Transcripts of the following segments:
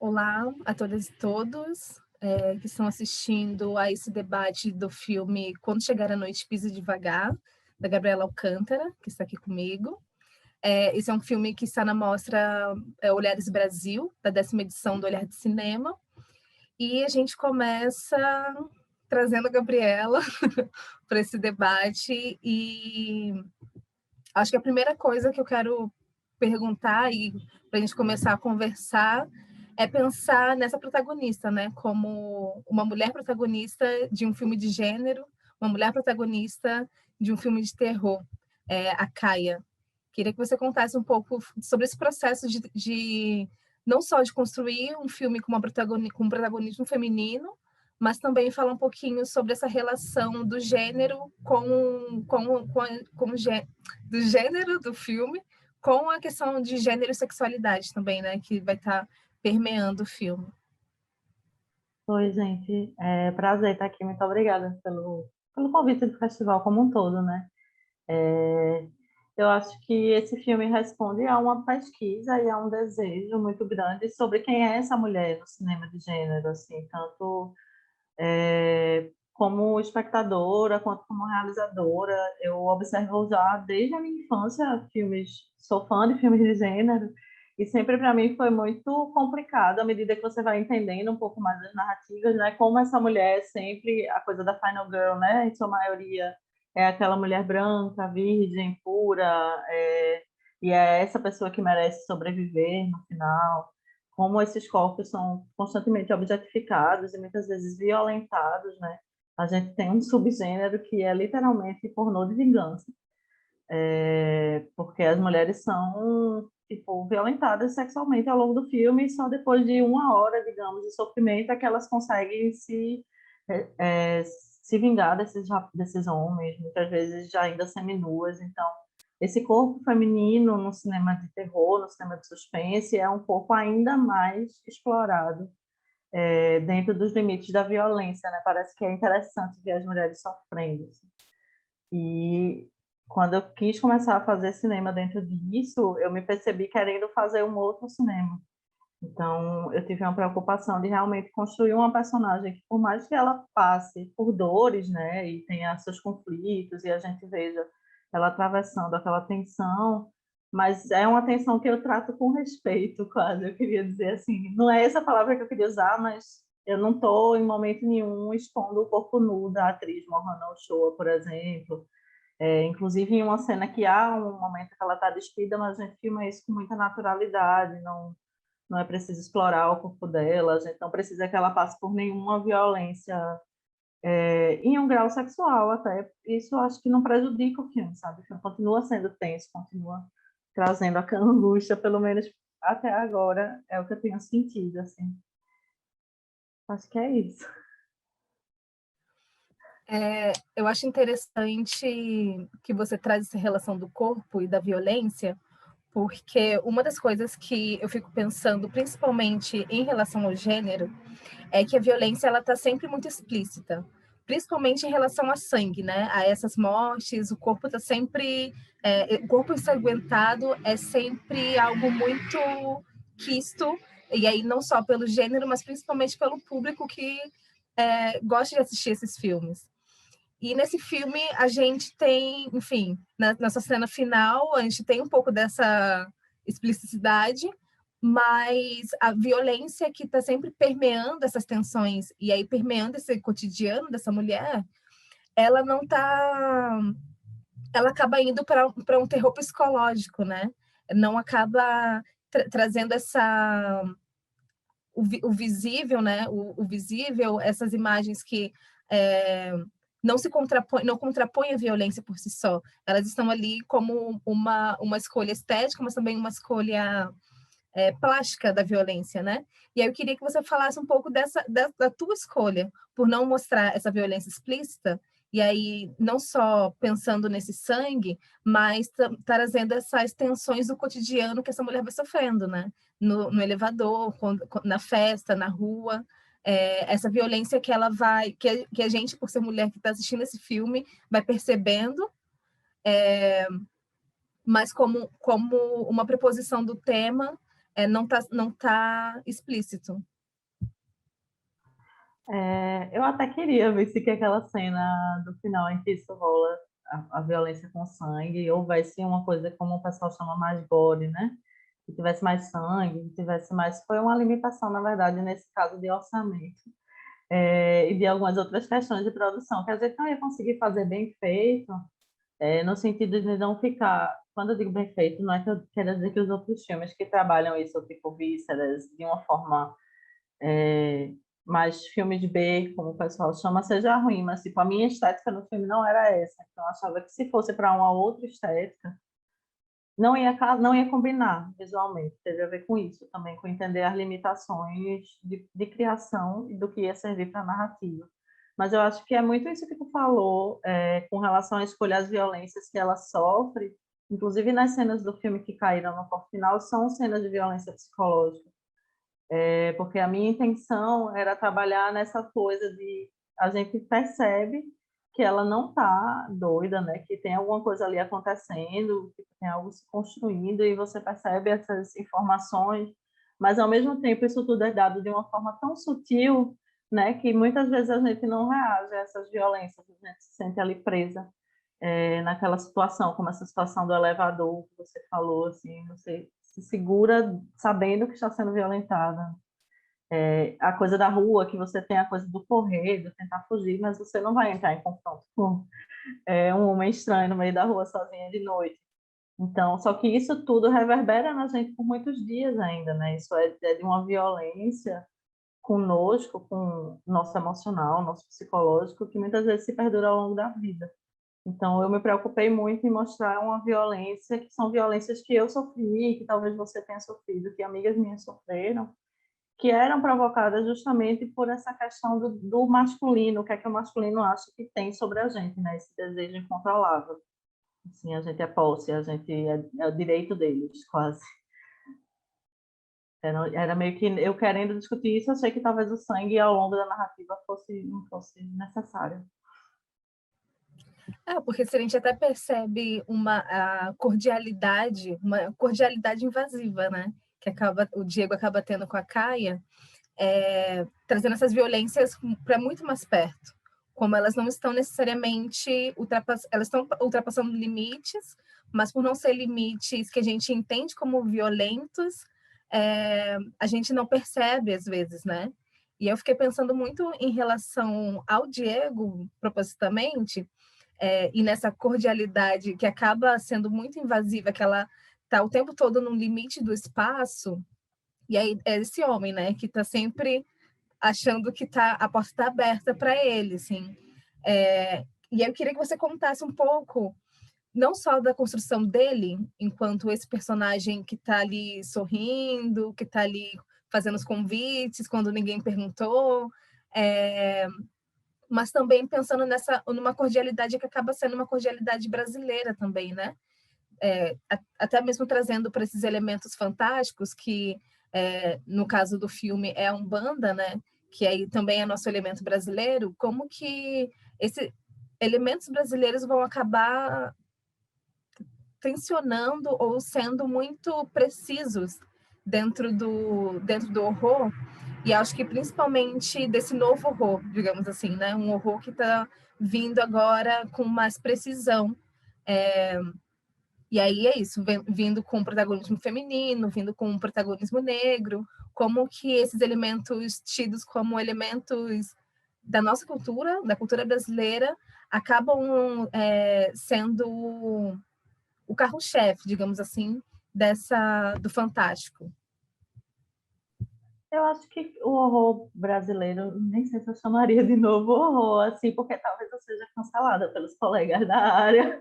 Olá a todas e todos que estão assistindo a esse debate do filme Quando Chegar a Noite, Pise Devagar, da Gabriela Alcântara, que está aqui comigo. Esse é um filme que está na mostra Olhares Brasil, da 10ª edição do Olhar de Cinema, e a gente começa trazendo a Gabriela para esse debate, e acho que a primeira coisa que eu quero perguntar e para a gente começar a conversar é pensar nessa protagonista, né? Como uma mulher protagonista de um filme de gênero, uma mulher protagonista de um filme de terror, a Kaia. Queria que você contasse um pouco sobre esse processo de não só de construir um filme com com um protagonismo feminino, mas também falar um pouquinho sobre essa relação do gênero do gênero do filme com a questão de gênero e sexualidade também, né, que vai estar permeando o filme. Oi, gente. É prazer estar aqui. Muito obrigada pelo convite do festival como um todo, né? Eu acho que esse filme responde a uma pesquisa e a um desejo muito grande sobre quem é essa mulher no cinema de gênero, assim, tanto como espectadora quanto como realizadora. Eu observo já desde a minha infância filmes, sou fã de filmes de gênero, e sempre para mim foi muito complicado à medida que você vai entendendo um pouco mais das narrativas, né? Como essa mulher é sempre a coisa da final girl, né? Em sua maioria é aquela mulher branca, virgem, pura, e é essa pessoa que merece sobreviver no final. Como esses corpos são constantemente objetificados e muitas vezes violentados, né? A gente tem um subgênero que é literalmente pornô de vingança, porque as mulheres são tipo violentadas sexualmente ao longo do filme e só depois de 1 hora, digamos, de sofrimento é que elas conseguem se vingar desses homens, muitas vezes já ainda seminuas. Então, esse corpo feminino no cinema de terror, no cinema de suspense, é um corpo ainda mais explorado dentro dos limites da violência, né? Parece que é interessante ver as mulheres sofrendo, assim. E quando eu quis começar a fazer cinema dentro disso, eu me percebi querendo fazer um outro cinema. Então, eu tive uma preocupação de realmente construir uma personagem que, por mais que ela passe por dores, né, e tenha seus conflitos, e a gente veja ela atravessando aquela tensão, mas é uma tensão que eu trato com respeito, quase. Eu queria dizer assim, não é essa palavra que eu queria usar, mas eu não estou, em momento nenhum, expondo o corpo nu da atriz Morana Ochoa, por exemplo. Inclusive, em uma cena que há um momento que ela está despida, mas a gente filma isso com muita naturalidade, não é preciso explorar o corpo dela, a gente não precisa que ela passe por nenhuma violência em um grau sexual até. Isso eu acho que não prejudica o filme, sabe? O filme continua sendo tenso, continua trazendo a angústia, pelo menos até agora, é o que eu tenho sentido, assim. Acho que é isso. Eu acho interessante que você traz essa relação do corpo e da violência, porque uma das coisas que eu fico pensando, principalmente em relação ao gênero, é que a violência ela está sempre muito explícita, principalmente em relação a sangue, né? A essas mortes, o corpo está sempre, o corpo ensanguentado é sempre algo muito quisto, e aí não só pelo gênero, mas principalmente pelo público que gosta de assistir esses filmes. E nesse filme a gente tem, enfim, nessa cena final, a gente tem um pouco dessa explicidade, mas a violência que está sempre permeando essas tensões e aí permeando esse cotidiano dessa mulher, ela não está, ela acaba indo para um terror psicológico, né? Não acaba trazendo o visível, né? O visível, essas imagens que não contrapõem a violência por si só. Elas estão ali como uma escolha estética, mas também uma escolha plástica da violência, né? E aí eu queria que você falasse um pouco da tua escolha por não mostrar essa violência explícita, e aí não só pensando nesse sangue, mas trazendo essas tensões do cotidiano que essa mulher vai sofrendo, né? No elevador, na festa, na rua, essa violência que ela vai, que a gente, por ser mulher que está assistindo esse filme, vai percebendo, mas como uma preposição do tema, não tá explícito. Eu até queria ver se que aquela cena do final em que isso rola, a violência com sangue, houvesse uma coisa como o pessoal chama mais gore, né? Que tivesse mais sangue, que tivesse mais... Foi uma limitação, na verdade, nesse caso de orçamento. E de algumas outras questões de produção, que a gente não ia conseguir fazer bem feito, no sentido de não ficar... Quando eu digo bem feito, não é que eu quero dizer que os outros filmes que trabalham isso, tipo Vísceras, de uma forma mais filme de B, como o pessoal chama, seja ruim, mas tipo, a minha estética no filme não era essa. Então, eu achava que se fosse para uma outra estética, não ia combinar visualmente. Teve a ver com isso também, com entender as limitações de criação e do que ia servir para a narrativa. Mas eu acho que é muito isso que tu falou, com relação a escolher as violências que ela sofre, inclusive nas cenas do filme que caíram no corte final, são cenas de violência psicológica. Porque a minha intenção era trabalhar nessa coisa de a gente percebe que ela não está doida, né? Que tem alguma coisa ali acontecendo, que tem algo se construindo e você percebe essas informações, mas ao mesmo tempo isso tudo é dado de uma forma tão sutil, né? Que muitas vezes a gente não reage a essas violências, a gente se sente ali presa naquela situação, como essa situação do elevador que você falou, assim, você se segura sabendo que está sendo violentada. A coisa da rua, que você tem a coisa do correr, do tentar fugir, mas você não vai entrar em confronto com um homem estranho no meio da rua sozinha de noite. Então, só que isso tudo reverbera na gente por muitos dias ainda, né? Isso é de uma violência conosco, com o nosso emocional, nosso psicológico, que muitas vezes se perdura ao longo da vida. Então, eu me preocupei muito em mostrar uma violência, que são violências que eu sofri, que talvez você tenha sofrido, que amigas minhas sofreram, que eram provocadas justamente por essa questão do masculino, o que é que o masculino acha que tem sobre a gente, né? Esse desejo incontrolável. Assim, a gente é posse, a gente é o direito deles, quase. Era meio que eu querendo discutir isso, eu sei que talvez o sangue ao longo da narrativa não fosse necessário. Porque se a gente até percebe uma cordialidade invasiva, né? Que o Diego acaba tendo com a Caia, trazendo essas violências para muito mais perto, como elas não estão necessariamente elas estão ultrapassando limites, mas por não ser limites que a gente entende como violentos, a gente não percebe às vezes, né? E eu fiquei pensando muito em relação ao Diego, propositamente, e nessa cordialidade que acaba sendo muito invasiva, que ela está o tempo todo no limite do espaço, e aí é esse homem, né, que está sempre achando que a porta está aberta para ele, assim. E eu queria que você contasse um pouco, não só da construção dele, enquanto esse personagem que está ali sorrindo, que está ali fazendo os convites quando ninguém perguntou, mas também pensando numa cordialidade que acaba sendo uma cordialidade brasileira também, né? Até mesmo trazendo para esses elementos fantásticos que, no caso do filme, é a Umbanda, né? Que aí também é nosso elemento brasileiro, como que esses elementos brasileiros vão acabar tensionando ou sendo muito precisos dentro do horror, e acho que principalmente desse novo horror, digamos assim, né? Um horror que está vindo agora com mais precisão. E aí é isso, vindo com protagonismo feminino, vindo com protagonismo negro, como que esses elementos tidos como elementos da nossa cultura, da cultura brasileira, acabam sendo o carro-chefe, digamos assim, do fantástico. Eu acho que o horror brasileiro, nem sei se eu chamaria de novo horror, assim, porque talvez eu seja cancelada pelos colegas da área.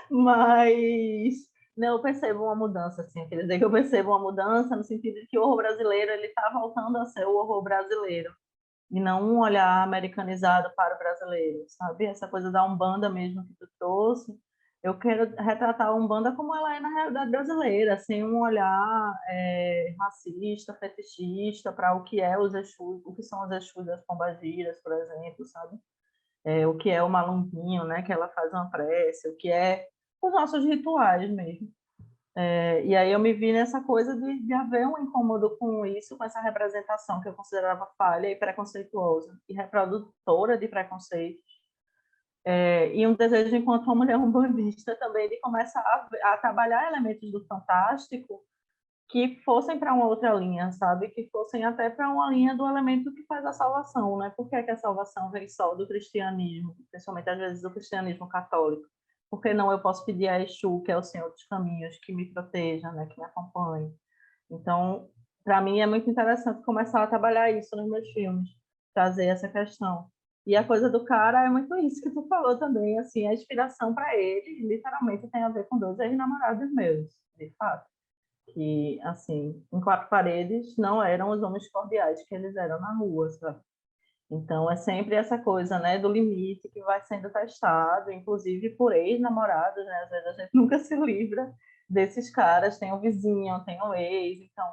Mas não, eu percebo uma mudança, assim, quer dizer que eu percebo uma mudança no sentido de que o horror brasileiro ele está voltando a ser o horror brasileiro e não um olhar americanizado para o brasileiro, sabe? Essa coisa da Umbanda mesmo que tu trouxe, eu quero retratar a Umbanda como ela é na realidade brasileira, sem um olhar racista, fetichista para o que é os Exus, o que são os Exus das Pombagiras, por exemplo, sabe? O que é o malumbinho, né? Que ela faz uma prece, o que é os nossos rituais mesmo. E aí eu me vi nessa coisa de haver um incômodo com isso, com essa representação que eu considerava falha e preconceituosa e reprodutora de preconceitos. E um desejo, enquanto uma mulher umbandista, também de começar a trabalhar elementos do fantástico que fossem para uma outra linha, sabe? Que fossem até para uma linha do elemento que faz a salvação, né? Por que é que a salvação vem só do cristianismo, principalmente às vezes do cristianismo católico? Por que não eu posso pedir a Exu, que é o Senhor dos Caminhos, que me proteja, né? Que me acompanhe? Então, para mim é muito interessante começar a trabalhar isso nos meus filmes, trazer essa questão. E a coisa do cara é muito isso que tu falou também, assim, a inspiração para ele literalmente tem a ver com dois ex-namorados meus, de fato, que, assim, em quatro paredes não eram os homens cordiais que eles eram na rua, sabe? Então, é sempre essa coisa, né, do limite que vai sendo testado, inclusive por ex-namorados, né? Às vezes a gente nunca se livra desses caras, tem o vizinho, tem o ex, então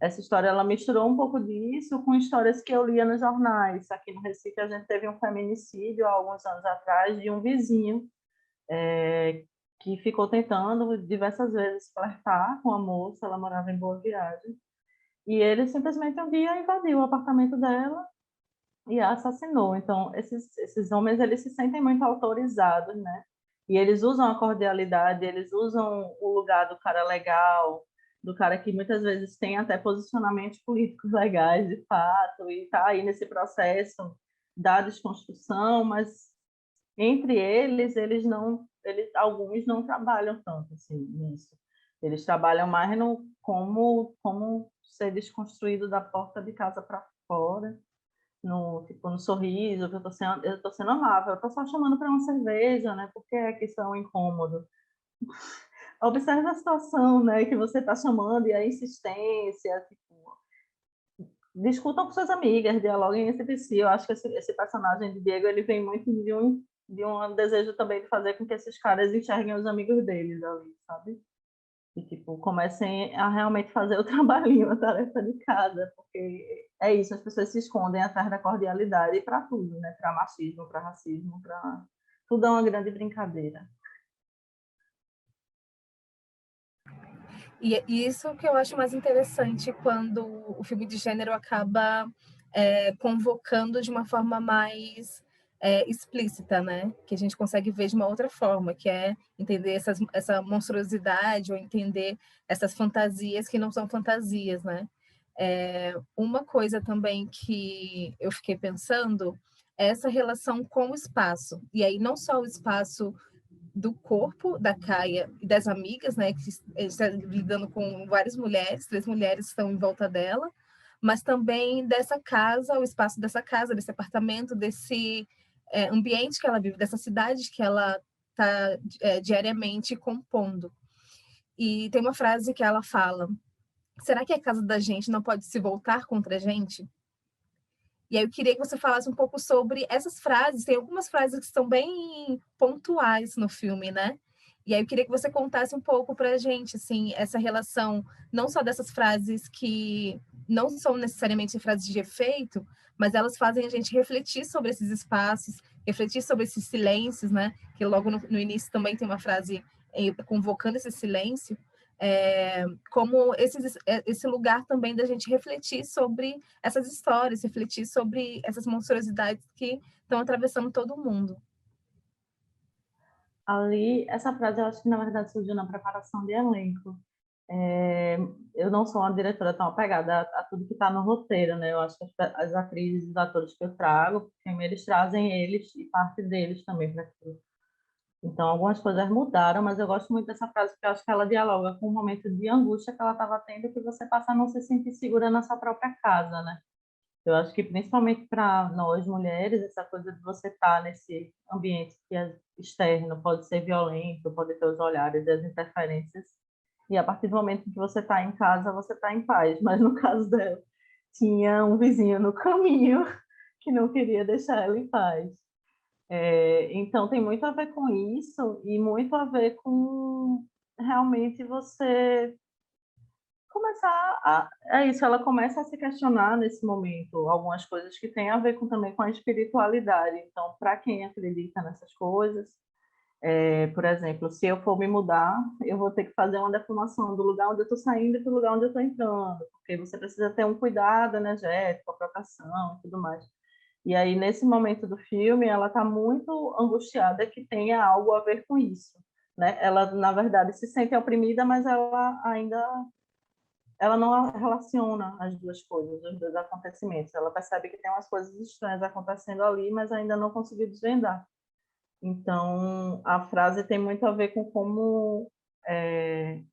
essa história ela misturou um pouco disso com histórias que eu lia nos jornais. Aqui no Recife a gente teve um feminicídio há alguns anos atrás de um vizinho que ficou tentando diversas vezes flertar com a moça, ela morava em Boa Viagem, e ele simplesmente um dia invadiu o apartamento dela e a assassinou. Então, esses homens, eles se sentem muito autorizados, né? E eles usam a cordialidade, eles usam o lugar do cara legal, do cara que muitas vezes tem até posicionamentos políticos legais, de fato, e está aí nesse processo da desconstrução, mas entre eles não, alguns não trabalham tanto assim nisso. Eles trabalham mais no como ser desconstruído da porta de casa para fora, no sorriso, que eu tô sendo amável, eu tô só chamando para uma cerveja, né? Porque é que isso é um incômodo. Observe a situação, né, que você está chamando e a insistência, tipo, discutam com suas amigas, dialoguem entre si. Eu acho que esse personagem de Diego, ele vem muito de um desejo também de fazer com que esses caras enxerguem os amigos deles ali, sabe? E, tipo, comecem a realmente fazer o trabalhinho, a tarefa de casa, porque é isso, as pessoas se escondem atrás da cordialidade para tudo, né? Para machismo, para racismo, para tudo é uma grande brincadeira. E isso que eu acho mais interessante quando o filme de gênero acaba convocando de uma forma mais explícita, né? Que a gente consegue ver de uma outra forma, que é entender essa monstruosidade ou entender essas fantasias que não são fantasias, né? Uma coisa também que eu fiquei pensando é essa relação com o espaço. E aí não só o espaço do corpo da Caia e das amigas, né, que está lidando com várias mulheres, 3 mulheres estão em volta dela, mas também dessa casa, o espaço dessa casa, desse apartamento, desse ambiente que ela vive, dessa cidade que ela está diariamente compondo. E tem uma frase que ela fala: será que a casa da gente não pode se voltar contra a gente? E aí eu queria que você falasse um pouco sobre essas frases. Tem algumas frases que são bem pontuais no filme, né? E aí eu queria que você contasse um pouco para a gente, assim, essa relação, não só dessas frases que não são necessariamente frases de efeito, mas elas fazem a gente refletir sobre esses espaços, refletir sobre esses silêncios, né? Que logo no início também tem uma frase convocando esse silêncio. Como esse lugar também da gente refletir sobre essas histórias, refletir sobre essas monstruosidades que estão atravessando todo mundo. Ali, essa frase eu acho que na verdade surgiu na preparação de elenco. É, eu não sou uma diretora tão apegada a tudo que está no roteiro, né? Eu acho que as atrizes e os atores que eu trago, eles trazem eles e parte deles também para aquilo. Então, algumas coisas mudaram, mas eu gosto muito dessa frase porque eu acho que ela dialoga com o momento de angústia que ela estava tendo, que você passa a não se sentir segura na sua própria casa, né? Eu acho que principalmente para nós mulheres, essa coisa de você estar nesse ambiente que é externo, pode ser violento, pode ter os olhares e as interferências, e a partir do momento que você está em casa, você está em paz. Mas no caso dela, tinha um vizinho no caminho que não queria deixar ela em paz. Então, tem muito a ver com isso e muito a ver com realmente você começar é isso, ela começa a se questionar nesse momento algumas coisas que têm a ver também com a espiritualidade. Então, para quem acredita nessas coisas, Por exemplo, se eu for me mudar, eu vou ter que fazer uma defumação do lugar onde eu estou saindo para o lugar onde eu estou entrando, porque você precisa ter um cuidado energético, a proteção e tudo mais. E aí, nesse momento do filme, ela está muito angustiada que tenha algo a ver com isso, né? Ela, na verdade, se sente oprimida, mas ela não relaciona as duas coisas, os dois acontecimentos. Ela percebe que tem umas coisas estranhas acontecendo ali, mas ainda não conseguiu desvendar. Então, a frase tem muito a ver com como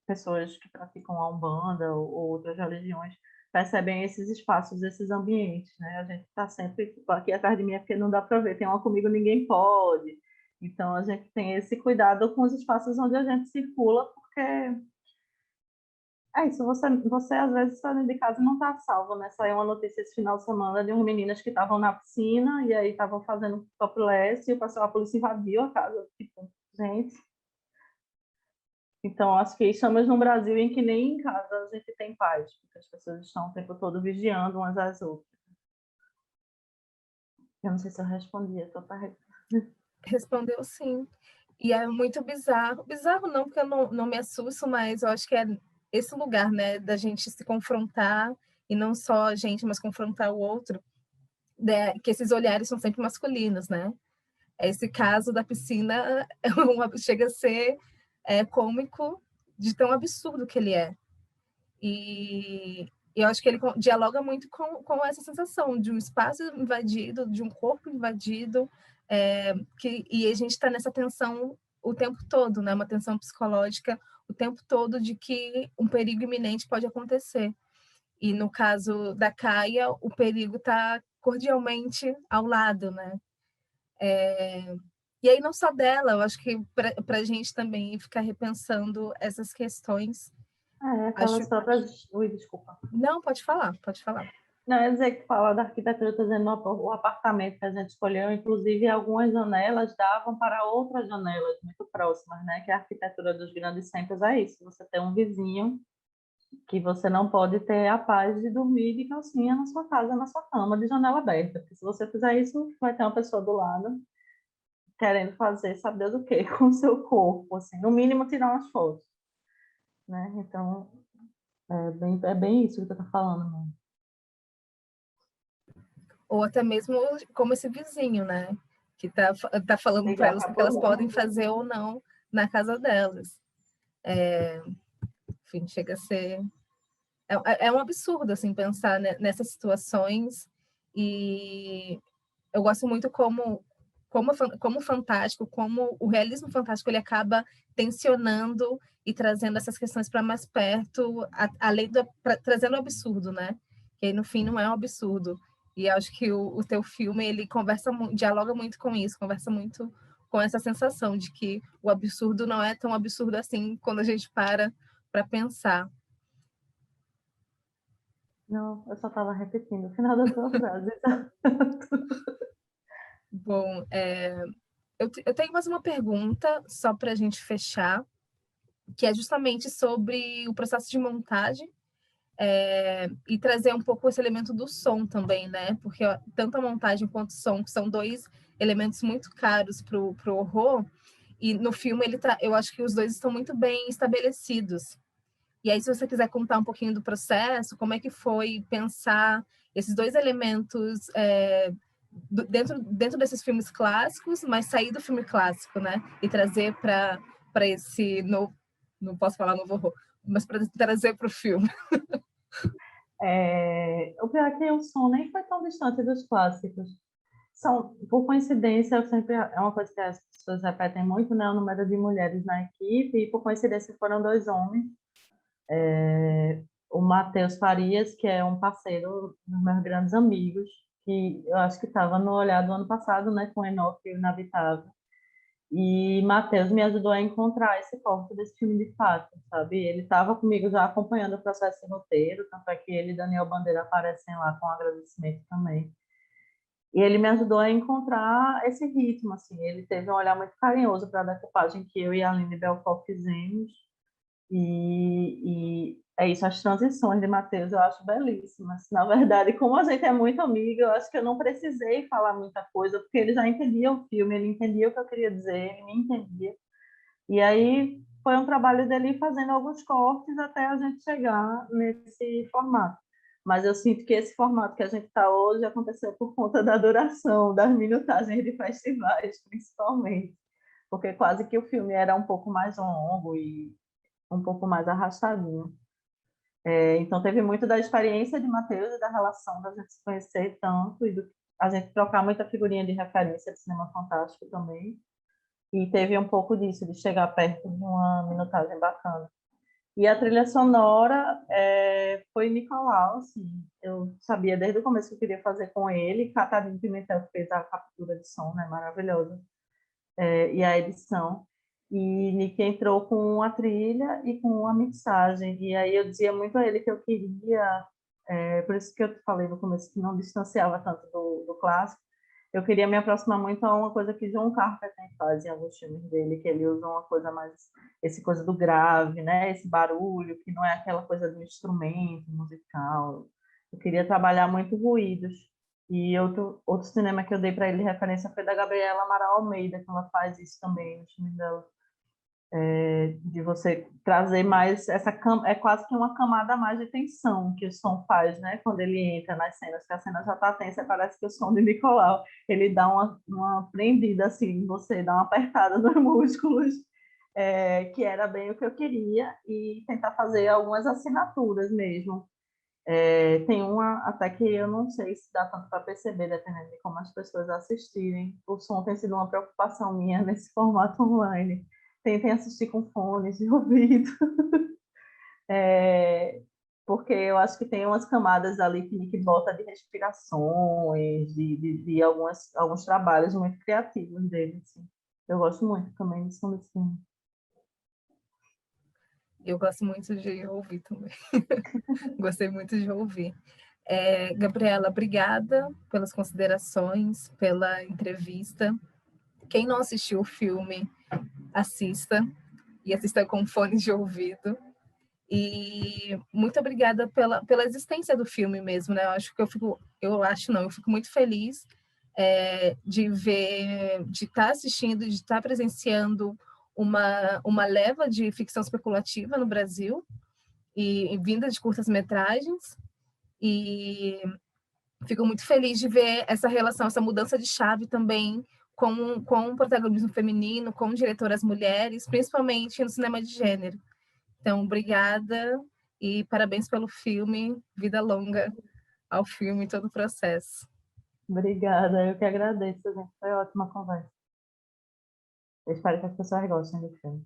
pessoas que praticam a Umbanda ou outras religiões percebem esses espaços, esses ambientes, né? A gente está sempre tipo, aqui atrás de mim, é porque não dá para ver, tem uma comigo, ninguém pode. Então, a gente tem esse cuidado com os espaços onde a gente circula, porque é isso, você às vezes está dentro de casa e não está salvo, né? Saiu uma notícia esse final de semana de umas meninas que estavam na piscina e aí estavam fazendo topless e o pessoal, a polícia invadiu a casa. Tipo, gente. Então, acho que estamos num Brasil em que nem em casa a gente tem paz, porque as pessoas estão o tempo todo vigiando umas às outras. Eu não sei se eu respondi a tua pergunta. Respondeu sim. E é muito bizarro. Bizarro não, porque eu não me assusto, mas eu acho que é esse lugar, né, da gente se confrontar, e não só a gente, mas confrontar o outro, né, que esses olhares são sempre masculinos, né? Esse caso da piscina chega a ser cômico de tão absurdo que ele é. E eu acho que ele dialoga muito com essa sensação de um espaço invadido, de um corpo invadido, e a gente está nessa tensão o tempo todo, né? Uma tensão psicológica o tempo todo de que um perigo iminente pode acontecer. E no caso da Caia, o perigo está cordialmente ao lado, né? E aí não só dela, eu acho que para a gente também ficar repensando essas questões. Aquelas próprias... Ui, desculpa. Não, pode falar, pode falar. Não, eu ia dizer que fala da arquitetura, estou dizendo o apartamento que a gente escolheu, inclusive algumas janelas davam para outras janelas muito próximas, né? Que a arquitetura dos grandes centros é isso, você tem um vizinho que você não pode ter a paz de dormir de calcinha na sua casa, na sua cama, de janela aberta, porque se você fizer isso, vai ter uma pessoa do lado querendo fazer, sabe Deus o quê, com o seu corpo, assim, no mínimo tirar umas fotos, né? Então, é bem isso que você está falando, né? Ou até mesmo como esse vizinho, né? Que tá falando para Ligar elas para o a que elas podem polícia. fazer ou não na casa delas. Enfim, chega a ser... É um absurdo, assim, pensar nessas situações. E eu gosto muito como fantástico, como o realismo fantástico ele acaba tensionando e trazendo essas questões para mais perto, além trazendo o absurdo, né? Que aí no fim não é um absurdo. E acho que o teu filme ele dialoga muito com isso, conversa muito com essa sensação de que o absurdo não é tão absurdo assim quando a gente para pensar. Não, eu só estava repetindo o final da tua frase. Bom, eu tenho mais uma pergunta só para a gente fechar, que é justamente sobre o processo de montagem, e trazer um pouco esse elemento do som também, né? Porque ó, tanto a montagem quanto o som, que são dois elementos muito caros para o horror, e no filme eu acho que os dois estão muito bem estabelecidos. E aí, se você quiser contar um pouquinho do processo, como é que foi pensar esses dois elementos dentro desses filmes clássicos, mas sair do filme clássico, né? E trazer para esse novo, não posso falar novo horror, mas para trazer para o filme. O pior é que o som nem foi tão distante dos clássicos. Por coincidência, é uma coisa que as pessoas repetem muito, né? O número de mulheres na equipe, e por coincidência foram dois homens. O Matheus Farias, que é um parceiro dos meus grandes amigos, que eu acho que estava no Olhar do ano passado, né? Com o Enoch e o Inabitável. E Matheus me ajudou a encontrar esse corte desse filme de fato, sabe? Ele estava comigo já acompanhando o processo de roteiro, tanto é que ele e Daniel Bandeira aparecem lá com agradecimento também. E ele me ajudou a encontrar esse ritmo, assim. Ele teve um olhar muito carinhoso para a decupagem que eu e a Aline Belfort fizemos. E É isso, as transições de Matheus eu acho belíssimas. Na verdade, como a gente é muito amiga, eu acho que eu não precisei falar muita coisa, porque ele já entendia o filme, ele entendia o que eu queria dizer, ele me entendia. E aí foi um trabalho dele fazendo alguns cortes até a gente chegar nesse formato. Mas eu sinto que esse formato que a gente está hoje aconteceu por conta da duração, das minutagens de festivais, principalmente. Porque quase que o filme era um pouco mais longo e um pouco mais arrastadinho. Então, teve muito da experiência de Matheus e da relação da gente se conhecer tanto e a gente trocar muita figurinha de referência de cinema fantástico também. E teve um pouco disso, de chegar perto de uma minutagem bacana. E a trilha sonora foi Nicolau, assim. Eu sabia desde o começo que eu queria fazer com ele. Catarina Pimentel fez a captura de som, né, maravilhosa, e a edição. E Nick entrou com a trilha e com a mixagem. E aí eu dizia muito a ele que eu queria, por isso que eu te falei no começo que não distanciava tanto do clássico, eu queria me aproximar muito a uma coisa que John Carpenter faz em alguns filmes dele, que ele usa uma coisa mais, esse coisa do grave, né? Esse barulho, que não é aquela coisa do instrumento musical. Eu queria trabalhar muito ruídos. E outro cinema que eu dei para ele de referência foi da Gabriela Amaral Almeida, que ela faz isso também no filme dela, de você trazer mais é quase que uma camada a mais de tensão que o som faz, né? Quando ele entra nas cenas, que a cena já está tensa, parece que o som de Nicolau, ele dá uma prendida assim, em você dá uma apertada nos músculos, que era bem o que eu queria, e tentar fazer algumas assinaturas mesmo. Tem uma até que eu não sei se dá tanto para perceber, dependendo de como as pessoas assistirem. O som tem sido uma preocupação minha nesse formato online. Tentem assistir com fones de ouvido, é, porque eu acho que tem umas camadas ali que bota de respirações, de alguns trabalhos muito criativos dele. Assim. Eu gosto muito também do som desse filme. Eu gosto muito de ouvir também. Gostei muito de ouvir. Gabriela, obrigada pelas considerações, pela entrevista. Quem não assistiu o filme, assista, e assista com fones de ouvido. E muito obrigada pela existência do filme mesmo, né? Eu fico muito feliz de ver, de estar assistindo, de estar presenciando uma leva de ficção especulativa no Brasil e vinda de curtas-metragens. E fico muito feliz de ver essa relação, essa mudança de chave também com o protagonismo feminino, com diretoras mulheres, principalmente no cinema de gênero. Então, obrigada e parabéns pelo filme. Vida longa ao filme e todo o processo. Obrigada, eu que agradeço, gente. Foi ótima conversa. Eu espero que as pessoas gostem do filme.